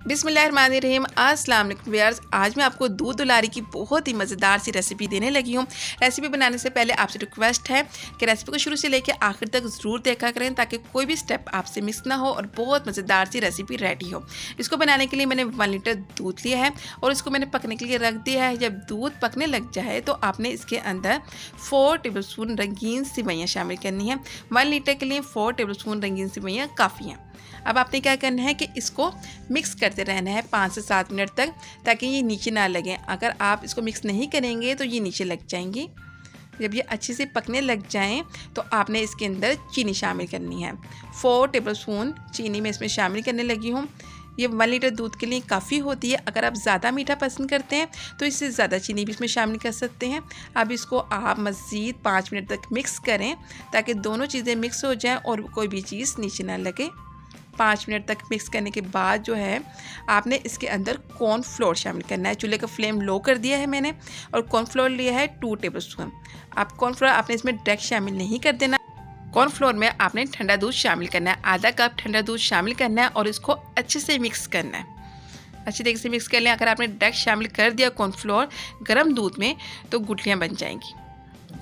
बिस्मिल्लाहिर्रहमानिर्रहीम। अस्सलाम वालेकुम व्यूअर्स, आज मैं आपको दूध दुलारी की बहुत ही मज़ेदार सी रेसिपी देने लगी हूँ। रेसिपी बनाने से पहले आपसे रिक्वेस्ट है कि रेसिपी को शुरू से लेकर आखिर तक ज़रूर देखा करें ताकि कोई भी स्टेप आपसे मिस ना हो और बहुत मज़ेदार सी रेसिपी रेडी हो। इसको बनाने के लिए मैंने 1 लीटर दूध लिया है और इसको मैंने पकने के लिए रख दिया है। जब दूध पकने लग जाए तो आपने इसके अंदर 4 टेबलस्पून रंगीन सेवइयाँ शामिल करनी है। 1 लीटर के लिए 4 टेबलस्पून रंगीन सेवइयाँ काफ़ी हैं। अब आपने क्या करना है कि इसको मिक्स करते रहना है 5 से 7 मिनट तक, ताकि ये नीचे ना लगें। अगर आप इसको मिक्स नहीं करेंगे तो ये नीचे लग जाएंगी। जब ये अच्छे से पकने लग जाएं तो आपने इसके अंदर चीनी शामिल करनी है। 4 टेबलस्पून चीनी मैं इसमें शामिल करने लगी हूँ। ये 1 लीटर दूध के लिए काफ़ी होती है। अगर आप ज़्यादा मीठा पसंद करते हैं तो इससे ज़्यादा चीनी भी इसमें शामिल कर सकते हैं। अब इसको आप मज़ीद 5 मिनट तक मिक्स करें ताकि दोनों चीज़ें मिक्स हो जाएं और कोई भी चीज़ नीचे ना लगे। 5 मिनट तक मिक्स करने के बाद जो है आपने इसके अंदर कॉर्नफ्लोर शामिल करना है। चूल्हे का फ्लेम लो कर दिया है मैंने और कॉर्नफ्लोर लिया है 2 टेबलस्पून। आप कॉर्नफ्लोर आपने इसमें डायरेक्ट शामिल नहीं कर देना। कॉर्नफ्लोर में आपने ठंडा दूध शामिल करना है। आधा कप ठंडा दूध शामिल करना है और इसको अच्छे से मिक्स करना है। अच्छी तरीके से मिक्स कर लें। अगर आपने डायरेक्ट शामिल कर दिया कॉर्नफ्लोर गर्म दूध में तो गुठलियाँ बन जाएंगी।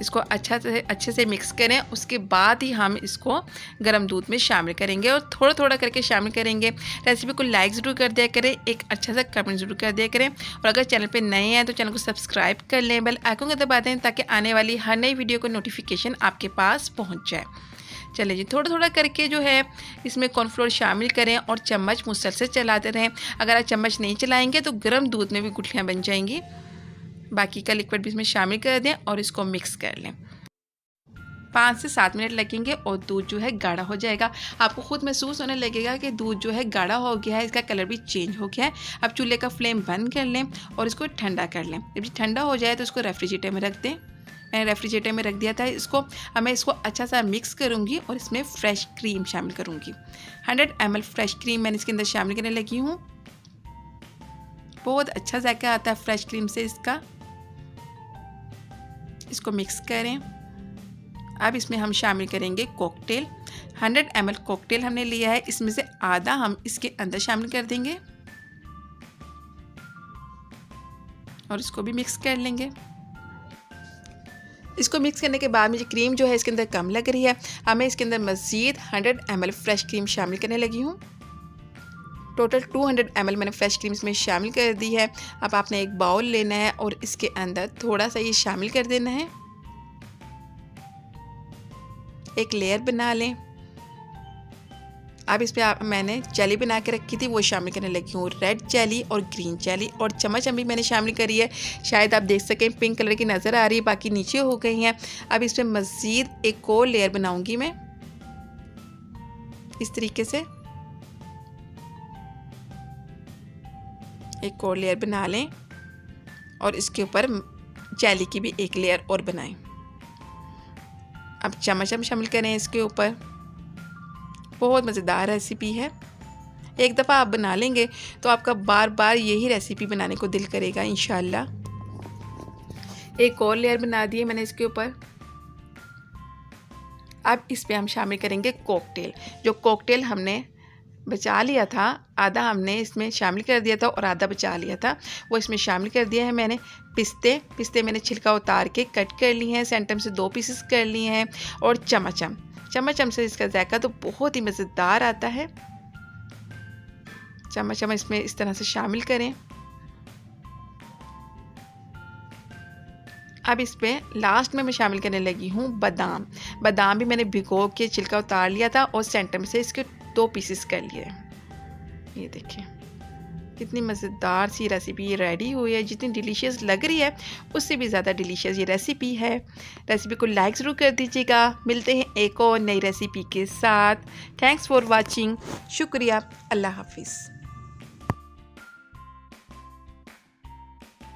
इसको अच्छे से मिक्स करें। उसके बाद ही हम इसको गर्म दूध में शामिल करेंगे और थोड़ा थोड़ा करके शामिल करेंगे। रेसिपी को लाइक ज़रूर कर दिया करें, एक अच्छा सा कमेंट ज़रूर कर दिया करें और अगर चैनल पे नए हैं तो चैनल को सब्सक्राइब कर लें, बेल आइकन को दबा दें ताकि आने वाली हर नई वीडियो को नोटिफिकेशन आपके पास पहुँच जाए। चलिए जी, थोड़ा थोड़ा करके जो है इसमें कॉर्नफ्लोर शामिल करें और चम्मच मुसलसल चलाते रहें। अगर आप चम्मच नहीं चलाएँगे तो गर्म दूध में भी गुठलियाँ बन जाएंगी। बाकी का लिक्विड भी इसमें शामिल कर दें और इसको मिक्स कर लें। 5 से 7 मिनट लगेंगे और दूध जो है गाढ़ा हो जाएगा। आपको खुद महसूस होने लगेगा कि दूध जो है गाढ़ा हो गया है, इसका कलर भी चेंज हो गया है। अब चूल्हे का फ्लेम बंद कर लें और इसको ठंडा कर लें। जब ये ठंडा हो जाए तो इसको रेफ्रिजरेटर में रख दें। मैंने रेफ्रिजरेटर में रख दिया था इसको। अब मैं इसको अच्छा सा मिक्स करूँगी और इसमें फ्रेश क्रीम शामिल करूँगी। 100 ml फ्रेश क्रीम मैंने इसके अंदर शामिल करने लगी हूँ। बहुत अच्छा जायका आता है फ्रेश क्रीम से इसका। इसको मिक्स करें। अब इसमें हम शामिल करेंगे कॉकटेल। 100 ml कॉकटेल हमने लिया है, इसमें से आधा हम इसके अंदर शामिल कर देंगे और इसको भी मिक्स कर लेंगे। इसको मिक्स करने के बाद मुझे क्रीम जो है इसके अंदर कम लग रही है। अब मैं इसके अंदर मज़ीद 100 ml फ्रेश क्रीम शामिल करने लगी हूँ। टोटल 200 ml मैंने फ्रेश क्रीम इसमें शामिल कर दी है। अब आपने एक बाउल लेना है और इसके अंदर थोड़ा सा ये शामिल कर देना है। एक लेयर बना लें। अब इस पर मैंने जेली बना के रखी थी वो शामिल करने लगी हूँ। रेड जेली और ग्रीन जेली और चम्मच भी मैंने शामिल करी है। शायद आप देख सकें पिंक कलर की नज़र आ रही है, बाकी नीचे हो गई हैं। अब इस पर मज़ीद एक और लेयर बनाऊँगी मैं इस तरीके से। एक और लेयर बना लें और इसके ऊपर जेली की भी एक लेयर और बनाएं। अब चम्मच हम शामिल करें इसके ऊपर। बहुत मज़ेदार रेसिपी है। एक दफ़ा आप बना लेंगे तो आपका बार बार यही रेसिपी बनाने को दिल करेगा इंशाल्लाह। एक और लेयर बना दिए मैंने इसके ऊपर। अब इस पे हम शामिल करेंगे कॉकटेल। जो कॉकटेल हमने बचा लिया था, आधा हमने इसमें शामिल कर दिया था और आधा बचा लिया था, वो इसमें शामिल कर दिया है मैंने। पिस्ते मैंने छिलका उतार के कट कर लिए हैं, सेंटर से 2 पीसेस कर लिए हैं और चमचम से इसका जायका तो बहुत ही मज़ेदार आता है। चमचम इसमें इस तरह से शामिल करें। अब इस पे लास्ट में मैं शामिल करने लगी हूँ बादाम भी मैंने भिगो के छिलका उतार लिया था और सेंटर से इसके 2 पीसेस कर लिए। ये देखिए कितनी मज़ेदार सी रेसिपी ये रेडी हुई है। जितनी डिलीशियस लग रही है उससे भी ज़्यादा डिलीशियस ये रेसिपी है। रेसिपी को लाइक ज़रूर कर दीजिएगा। मिलते हैं एक और नई रेसिपी के साथ। Thanks for watching. शुक्रिया। अल्लाह हाफिज़।